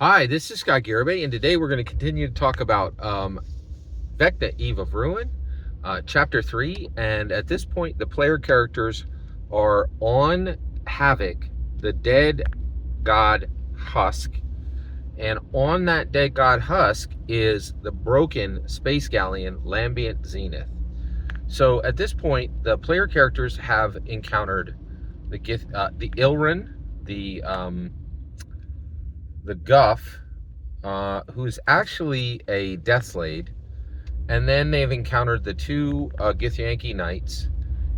Hi, this is Scott Garibay, and today we're going to continue to talk about Vecna, Eve of Ruin, Chapter 3. And at this point, the player characters are on Havoc, the dead god husk. And on that dead god husk is the broken space galleon Lambient Zenith. So at this point, the player characters have encountered the Ilrin, the Guff, who's actually a Deathslade, and then they've encountered the two Githyanki Knights,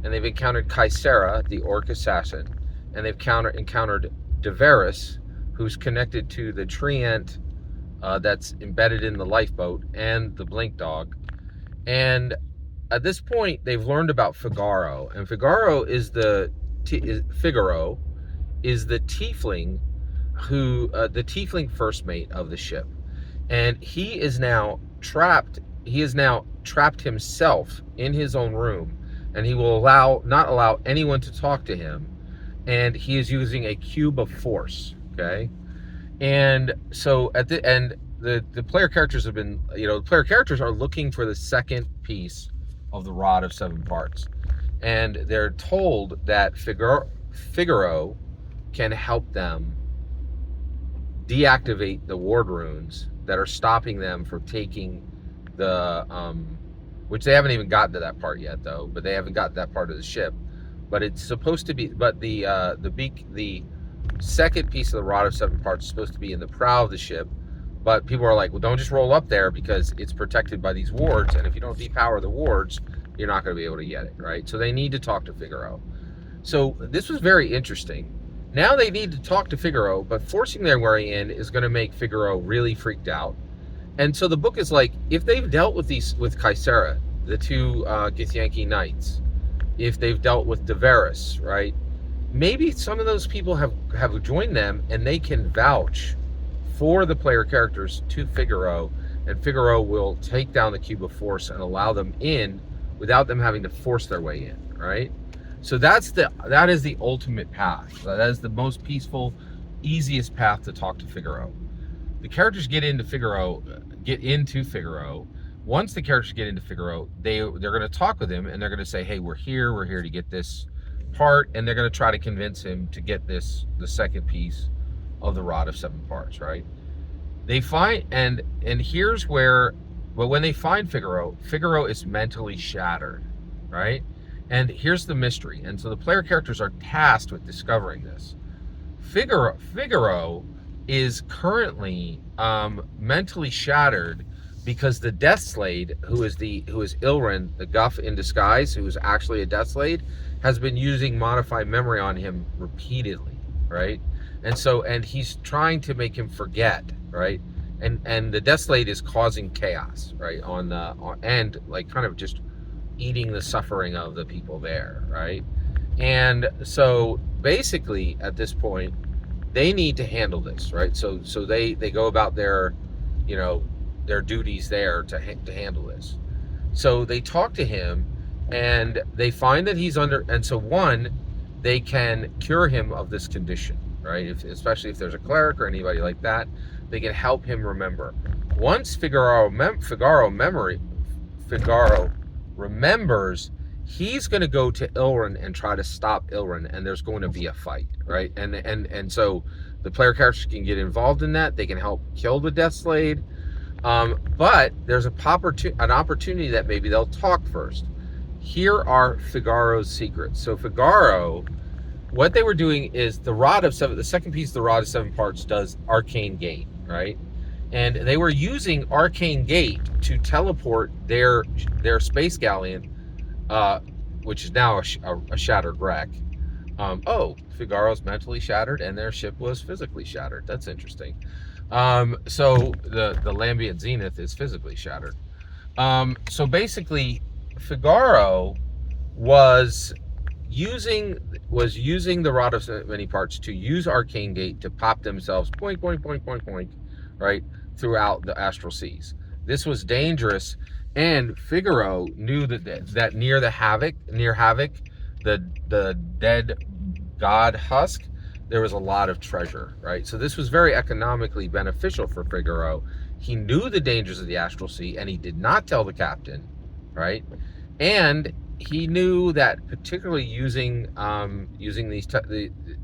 and they've encountered Kaisera, the Orc Assassin, and they've encountered Deveris, who's connected to the treant that's embedded in the lifeboat, and the Blink Dog. And at this point, they've learned about Figaro, and Figaro is the tiefling the tiefling first mate of the ship, and he is now trapped himself in his own room, and he will not allow anyone to talk to him, and he is using a cube of force. Okay, and so at the end, the player characters have been, the player characters are looking for the second piece of the Rod of Seven Parts, and they're told that Figaro can help them deactivate the ward runes that are stopping them from taking the which they haven't even gotten to that part yet, though. But they haven't got that part of the ship. But it's supposed to be. But the second piece of the Rod of Seven Parts is supposed to be in the prow of the ship. But people are like, well, don't just roll up there because it's protected by these wards, and if you don't depower the wards, you're not going to be able to get it, right? So they need to talk to Figaro. So this was very interesting. Now they need to talk to Figaro, but forcing their way in is going to make Figaro really freaked out. And so the book is like, if they've dealt with Kaisera, the two Githyanki Knights, if they've dealt with Deveris, right? Maybe some of those people have joined them, and they can vouch for the player characters to Figaro, and Figaro will take down the Cube of Force and allow them in without them having to force their way in, right? So that is the ultimate path. That is the most peaceful, easiest path to talk to Figaro. The characters get into Figaro. Once the characters get into Figaro, they're going to talk with him, and they're going to say, "Hey, we're here to get this part," and they're going to try to convince him to get the second piece of the Rod of Seven Parts, right? They find and here's where, but when they find Figaro is mentally shattered, right? And here's the mystery. And so the player characters are tasked with discovering this. Figaro is currently mentally shattered because the Deathslade, who is Ilrin, the Guff in disguise, who is actually a Deathslade, has been using modified memory on him repeatedly, right? And he's trying to make him forget, right? And the Deathslade is causing chaos, right? And like kind of just eating the suffering of the people there, right? And so basically at this point, they need to handle this, right? So they go about their duties there to handle this. So they talk to him, and they find that he's under, and so they can cure him of this condition, right? Especially if there's a cleric or anybody like that, they can help him remember. Once Figaro remembers, he's going to go to Ilrin and try to stop Ilrin, and there's going to be a fight, right? And so the player characters can get involved in that. They can help kill the Deathslade, but there's an opportunity that maybe they'll talk first. Here are Figaro's secrets. So Figaro, what they were doing is the second piece of the Rod of Seven Parts does Arcane Gate, right? And they were using Arcane Gate to teleport their space galleon, which is now a shattered wreck. Figaro's mentally shattered, and their ship was physically shattered. That's interesting. So the Lambient Zenith is physically shattered. So basically, Figaro was using the Rod of Many Parts to use Arcane Gate to pop themselves point, right, throughout the astral seas. This was dangerous, and Figaro knew that near Havoc, the dead god husk, there was a lot of treasure, right? So this was very economically beneficial for Figaro. He knew the dangers of the astral sea, and he did not tell the captain, right? And he knew that particularly using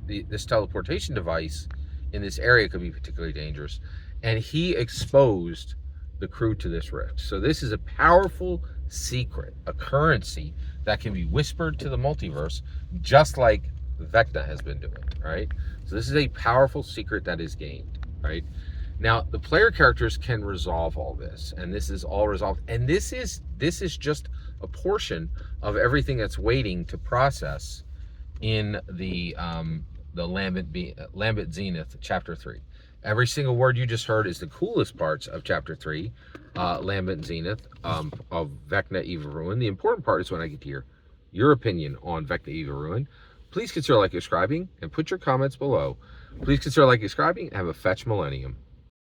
this teleportation device in this area could be particularly dangerous, and he exposed the crew to this risk. So this is a powerful secret, a currency that can be whispered to the multiverse, just like Vecna has been doing, right? So this is a powerful secret that is gained, right? Now the player characters can resolve all this, and this is all resolved, and this is just a portion of everything that's waiting to process in the Lambent Zenith chapter 3. Every single word you just heard is the coolest parts of chapter 3, Lambent Zenith, of Vecna Eva Ruin. The important part is when I get to your opinion on Vecna Eva Ruin. Please consider like subscribing and put your comments below. Please consider like subscribing and have a fetch millennium.